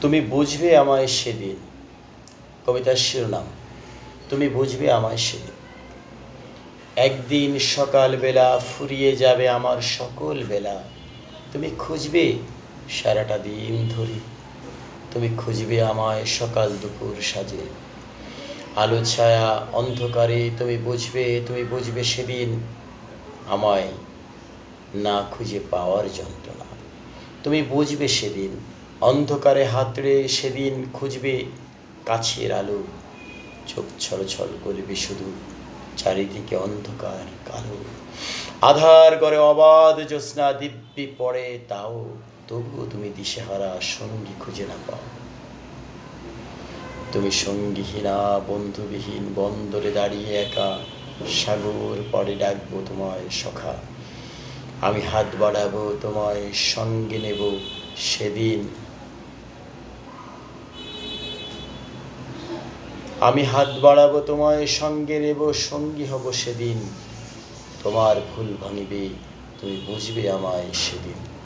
তুমি বুঝবে আমায় সেদিন। কবিতার শিরোনাম তুমি বুঝবে আমায় সেদিন। একদিন সকালবেলা ফুরিয়ে যাবে আমার সকল বেলা। তুমি খুঁজবে সারাটা দিন ধরে। তুমি খুঁজবে আমায় সকাল দুপুর সাজে। আলো ছায়া অন্ধকারে তুমি বুঝবে সেদিন আমায় না খুঁজে পাওয়ার যন্ত্রণা। তুমি বুঝবে সেদিন অন্ধকারে হাতড়ে, সেদিন খুঁজবে কাছের আলো। চোখ ছলছল করবে শুধু, চারিদিকে অন্ধকার কালো। আধার ঘরে অবাধ জ্যোৎস্না দিব্যি পড়ে, তাও তবুও তুমি দিশেহারা, সঙ্গী খুঁজে না পাও। তুমি সঙ্গীহীনা, বন্ধুবিহীন, বন্দরে দাঁড়িয়ে একা। সাগর পরে ডাকবো তোমায় সখা। আমি হাত বাড়াবো তোমায় সঙ্গে নেব সেদিন। আমি হাত বাড়াবো তোমায় সঙ্গে নেব, সঙ্গী হব সেদিন। তোমার ভুল ভাঙিবে, তুমি বুঝবে আমায় সেদিন।